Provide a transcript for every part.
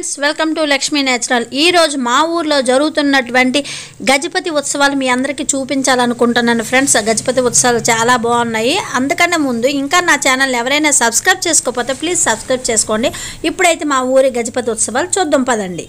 Friends welcome to Lakshmi natural. ఈ రోజు మా ఊర్లో జరుగుతున్నటువంటి గజపతి ఉత్సవాలు మీ అందరికీ చూపించాలనుకుంటున్నాను ఫ్రెండ్స్. గజపతి ఉత్సవాలు చాలా బాగున్నాయి. అందుకన్నా ముందు ఇంకా నా ఛానల్ ఎవరైనా సబ్స్క్రైబ్ చేసుకోకపోతే ప్లీజ్ సబ్స్క్రైబ్ చేసుకోండి. ఇప్పుడైతే మా ఊరి గజపతి ఉత్సవాలు చూద్దాం పదండి.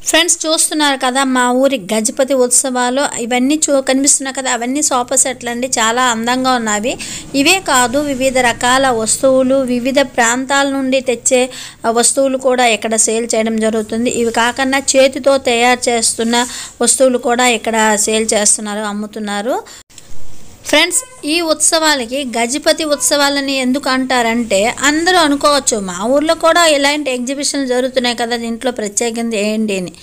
ఫ్రెండ్స్ చూస్తున్నారు కదా మా ఊరి గజపతి ఉత్సవాలు. ఇవన్నీ కనిపిస్తున్నాయి కదా, అవన్నీ సోఫా సెట్లు అండి. చాలా అందంగా ఉన్నవి. ఇవే కాదు, వివిధ రకాల వస్తువులు, వివిధ ప్రాంతాల నుండి తెచ్చే వస్తువులు కూడా ఇక్కడ సేల్ చేయడం జరుగుతుంది. ఇవి కాకుండా చేతితో తయారు చేస్తున్న వస్తువులు కూడా ఇక్కడ సేల్ చేస్తున్నారు, అమ్ముతున్నారు. ఫ్రెండ్స్ ఈ ఉత్సవాలకి గజపతి ఉత్సవాలని ఎందుకు అంటారంటే అందరూ అనుకోవచ్చు మా ఊర్లో కూడా ఇలాంటి ఎగ్జిబిషన్లు జరుగుతున్నాయి కదా, దీంట్లో ప్రత్యేకంగా ఏంటి అని.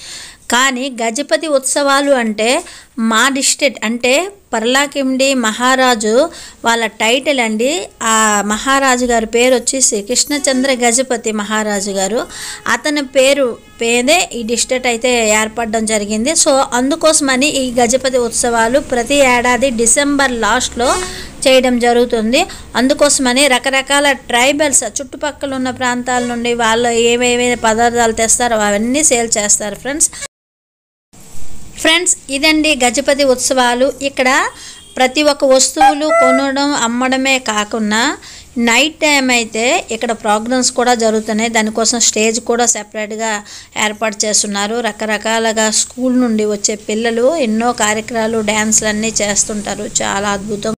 కానీ గజపతి ఉత్సవాలు అంటే మా డిస్ట్రిక్ట్ అంటే పర్లాకిండి మహారాజు వాళ్ళ టైటిల్ అండి. ఆ మహారాజు గారి పేరు వచ్చి శ్రీ కృష్ణచంద్ర గజపతి మహారాజు గారు. అతని పేదే ఈ డిస్ట్రిక్ట్ అయితే ఏర్పడడం జరిగింది. సో అందుకోసమని ఈ గజపతి ఉత్సవాలు ప్రతి ఏడాది డిసెంబర్ లాస్ట్లో చేయడం జరుగుతుంది. అందుకోసమని రకరకాల ట్రైబల్స్ చుట్టుపక్కల ఉన్న ప్రాంతాల నుండి వాళ్ళు ఏవేవి పదార్థాలు తెస్తారో అవన్నీ సేల్ చేస్తారు ఫ్రెండ్స్ ఇదండి గజపతి ఉత్సవాలు. ఇక్కడ ప్రతి ఒక్క వస్తువులు కొనడం అమ్మడమే కాకుండా నైట్ టైం అయితే ఇక్కడ ప్రోగ్రామ్స్ కూడా జరుగుతున్నాయి. దానికోసం స్టేజ్ కూడా సెపరేట్గా ఏర్పాటు చేస్తున్నారు. రకరకాలుగా స్కూల్ నుండి వచ్చే పిల్లలు ఎన్నో కార్యక్రమాలు డ్యాన్స్లు అన్నీ చేస్తుంటారు. చాలా అద్భుతం.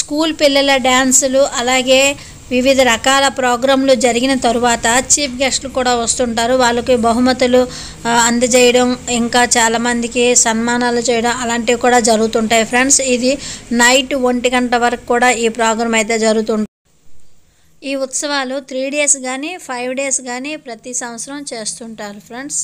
స్కూల్ పిల్లల డ్యాన్సులు అలాగే వివిధ రకాల ప్రోగ్రాంలు జరిగిన తరువాత చీఫ్ గెస్ట్లు కూడా వస్తుంటారు. వాళ్ళకి బహుమతులు అందజేయడం, ఇంకా చాలామందికి సన్మానాలు చేయడం అలాంటివి కూడా జరుగుతుంటాయి ఫ్రెండ్స్. ఇది నైట్ 1 గంట వరకు కూడా ఈ ప్రోగ్రాం అయితే జరుగుతుంది. ఈ ఉత్సవాలు 3 days కానీ 5 days కానీ ప్రతి సంవత్సరం చేస్తుంటారు ఫ్రెండ్స్.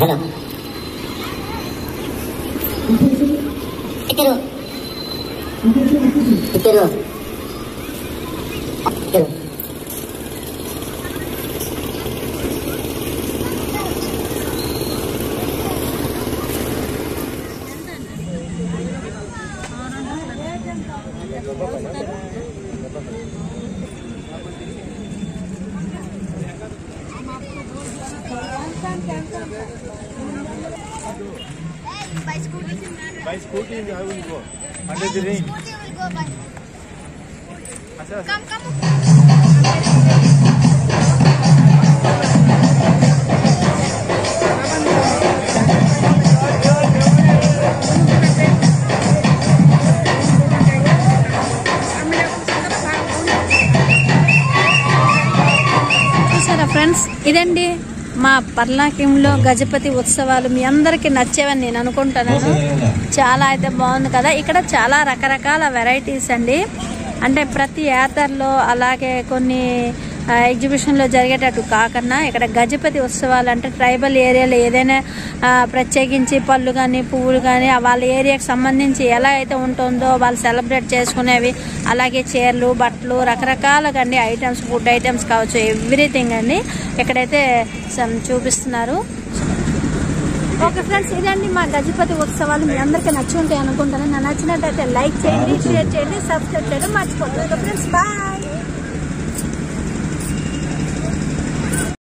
హలో ఇక్కడ By scooty, I will go. Under the rain. Scooty will go by. Achha. Come. చూసారా ఫ్రెండ్స్, ఇదండి మా పర్లాకింలో గజపతి ఉత్సవాలు. మీ అందరికీ నచ్చేవని నేను అనుకుంటున్నాను. చాలా అయితే బాగుంది కదా. ఇక్కడ చాలా రకరకాల వెరైటీస్ అండి. అంటే ప్రతి యాత్రలో అలాగే కొన్ని ఎగ్జిబిషన్లో జరిగేటట్టు కాకుండా ఇక్కడ గజపతి ఉత్సవాలు అంటే ట్రైబల్ ఏరియాలో ఏదైనా ప్రత్యేకించి పళ్ళు కానీ పువ్వులు కానీ వాళ్ళ ఏరియాకి సంబంధించి ఎలా అయితే ఉంటుందో వాళ్ళు సెలబ్రేట్ చేసుకునేవి, అలాగే చీరలు బట్టలు రకరకాలుగా అండి ఐటమ్స్, ఫుడ్ ఐటమ్స్ కావచ్చు, ఎవ్రీథింగ్ అండి ఇక్కడైతే చూపిస్తున్నారు. ఓకే ఫ్రెండ్స్, ఇదండి మా గజపతి ఉత్సవాలు. మీ అందరికీ నచ్చి ఉంటాయి అనుకుంటాను. నచ్చినట్టయితే లైక్ చేయండి, షేర్ చేయండి, సబ్స్క్రైబ్ చేయడం మర్చిపోతుంది. Friends bye.